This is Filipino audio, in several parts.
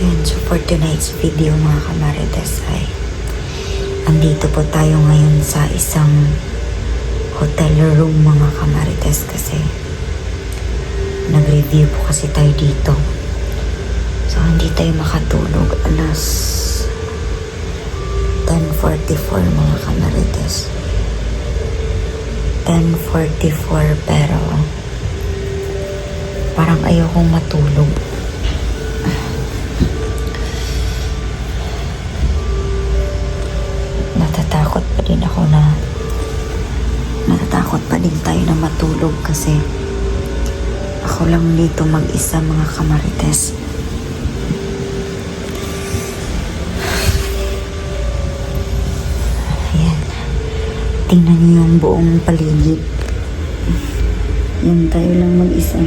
Yun, so for tonight's video mga kamarites ay andito po tayo ngayon sa isang hotel room mga kamarites kasi nag-review po kasi tayo dito. So hindi tayo makatulog alas 10:44 mga kamarites. 10:44 pero parang ayokong matulog. Natatakot pa din tayo na matulog kasi ako lang dito mag-isa mga kamarites. Ayan. Tingnan niyo yung buong paligid. Yan tayo lang mag-isa.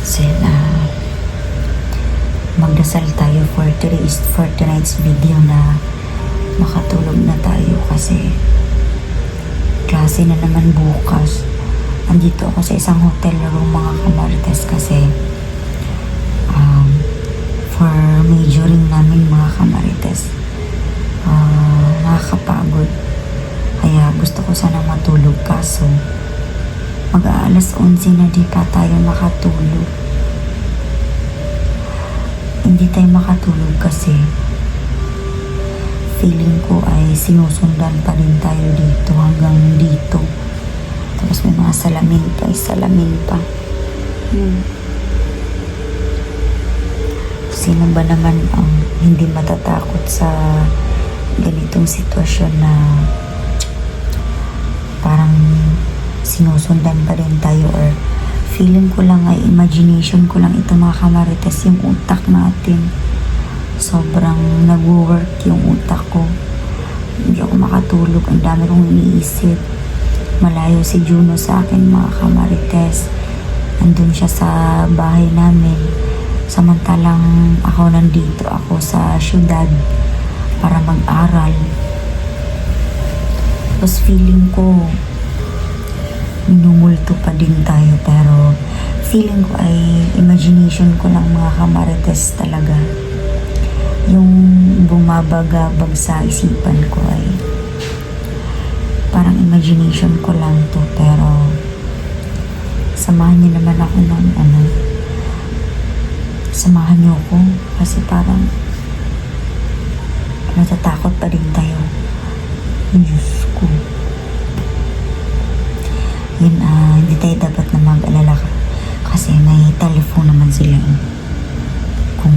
So magdasal tayo for tonight's video na makatulog na tayo kasi klase na naman bukas. Andito ako sa isang hotel room mga kamarites kasi for majoring namin mga kamarites. Nakakapagod. Kaya gusto ko sana matulog kaso mag-aalas 11 na di pa tayo makatulog. Hindi tayo makatulog kasi feeling ko ay sinusundan pa rin tayo dito hanggang dito. Tapos may mga salamin pa. Sino ba naman ang hindi matatakot sa ganitong sitwasyon na parang sinusundan pa rin tayo, or feeling ko lang ay imagination ko lang ito mga kamarites, yung utak natin. Sobrang nag-work yung utak ko. Hindi ako makatulog. Ang dami kong iniisip. Malayo si Juno sa akin mga kamarites. Nandun siya sa bahay namin. Samantalang ako nandito ako sa syudad para mag-aral. Tapos feeling ko minumulto pa din tayo pero feeling ko ay imagination ko lang mga kamarites talaga. Yung bumabagabag sa isipan ko ay parang imagination ko lang to, pero samahan niyo naman ako ng samahan niyo ako kasi parang natatakot pa din tayo. Diyos ko. Yun, hindi tayo dapat na mag-alala kasi may telephone naman sila. Kung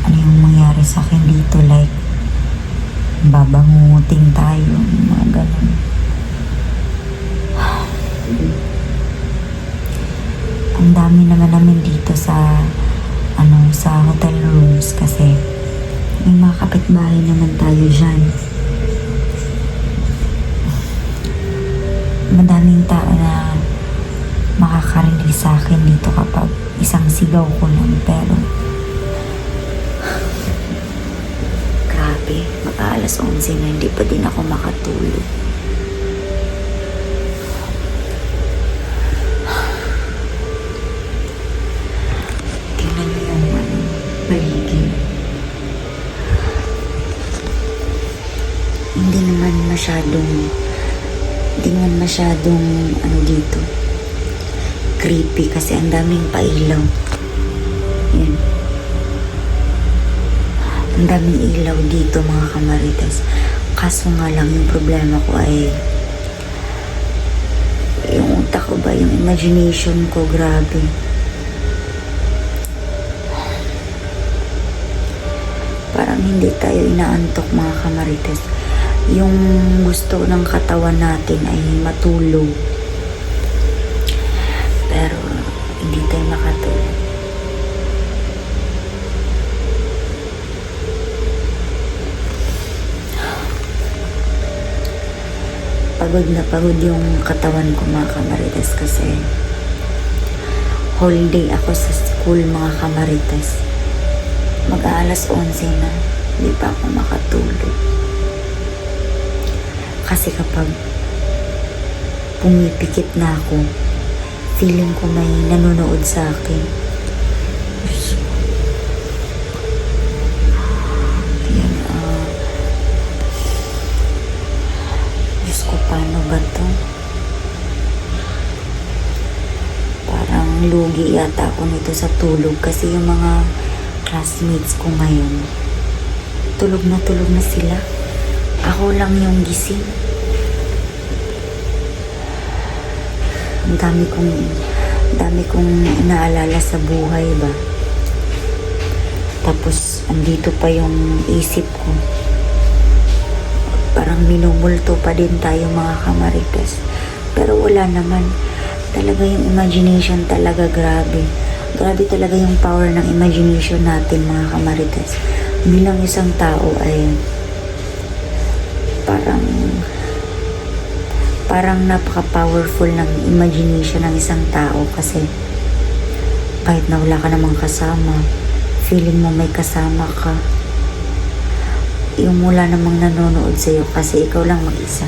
ano yung mangyari sa akin dito, like babangutin tayo, mga ganun. Ang dami naman namin dito sa sa hotel rooms kasi may mga kapitbahay naman tayo dyan. Madaming tao na makakarinig sa akin dito kapag isang sigaw ko lang, pero grabe, mag-aalas 11 na hindi pa din ako makatulog. Tingnan mo yung paligid. Hindi naman masyadong dito creepy kasi ang daming pailaw. Yan. Ang daming ilaw dito mga kamarites. Kaso nga lang yung problema ko ay yung utak ko ba, yung imagination ko, grabe. Parang hindi tayo inaantok mga kamarites. Yung gusto ng katawan natin ay matulog. Pero hindi tayo makatulog. Pagod na pagod yung katawan ko mga kamarites kasi whole day ako sa school mga kamarites. Mag-aalas 11 na, hindi pa ako makatulog. Kasi kapag pumipikit na ako, feeling ko may nanonood sa akin. Yan, Diyos ko, paano ba to? Parang lugi yata ako nito sa tulog kasi yung mga classmates ko ngayon, tulog na sila. Ako lang yung gising. Ang dami kong inaalala sa buhay ba. Tapos andito pa yung isip ko. Parang minumulto pa din tayo mga kamarites. Pero wala naman. Talaga yung imagination talaga grabe. Grabe talaga yung power ng imagination natin mga kamarites. Bilang isang tao ay parang napaka-powerful ng imagination ng isang tao kasi kahit na wala ka namang kasama, feeling mo may kasama ka. Yung wala namang nanonood sa'yo kasi ikaw lang mag-isa.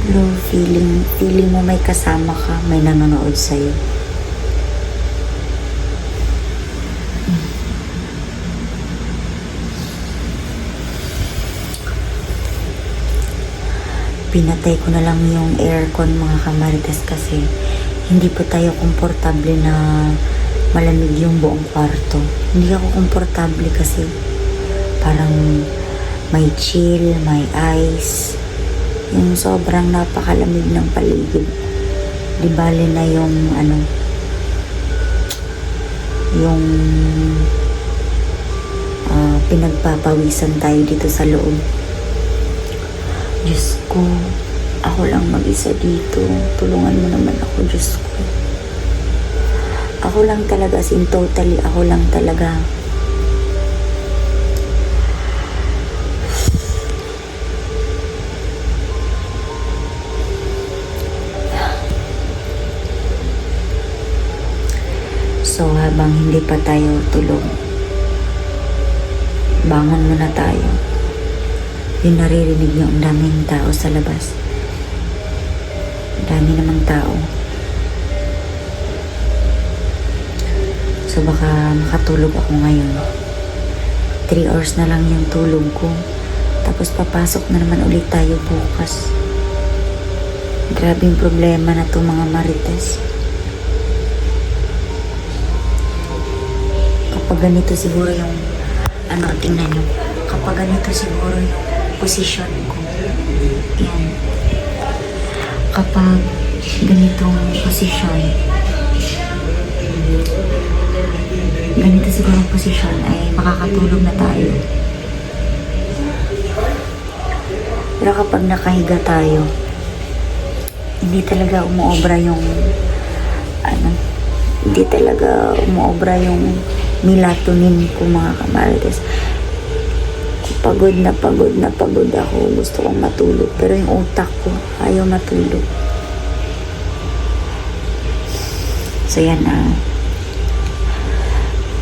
Pero feeling mo may kasama ka, may nanonood sa'yo. Pinatay ko na lang yung aircon mga kamarites kasi hindi po tayo komportable na malamig yung buong kwarto. Hindi ako komportable kasi parang may chill, may ice. Yung sobrang napakalamig ng paligid. Di bale na yung yung pinagpapawisan tayo dito sa loob. Diyos ko, ako lang mag-isa dito. Tulungan mo naman ako, Diyos ko. Ako lang talaga, as in totally, ako lang talaga. So, habang hindi pa tayo tulog, bangon muna tayo. Yung naririnig nyo, ang daming tao sa labas. Ang dami namang tao. So baka makatulog ako ngayon. 3 hours na lang yung tulog ko. Tapos papasok na naman ulit tayo bukas. Grabe yung problema na to mga marites. Kapag ganito siguro yung tingnan nyo. Kapag ganito siguro yung posisyon ko. Yan. Kapag ganitong posisyon, ganito siguro ang posisyon ay makakatulog na tayo. Pero kapag nakahiga tayo, hindi talaga umuobra yung hindi talaga umuobra yung melatonin ko mga kamarites. Pagod na pagod ako. Gusto kong matulog. Pero yung utak ko, ayaw matulog. So yan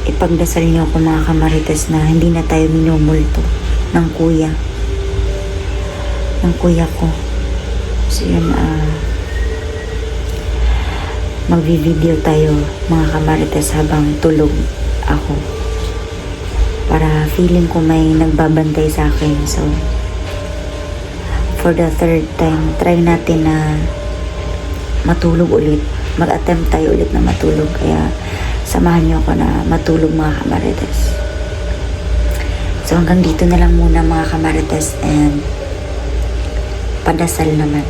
ipagdasal niyo ako mga kamarites na hindi na tayo minumulto ng kuya ko. So yan magvi-video tayo mga kamarites habang tulog ako. Para feeling ko may nagbabantay sa akin. So, for the 3rd time, try natin na matulog ulit. Mag-attempt tayo ulit na matulog. Kaya, samahan niyo ako na matulog mga kamarites. So, hanggang dito na lang muna mga kamarites and padasal naman.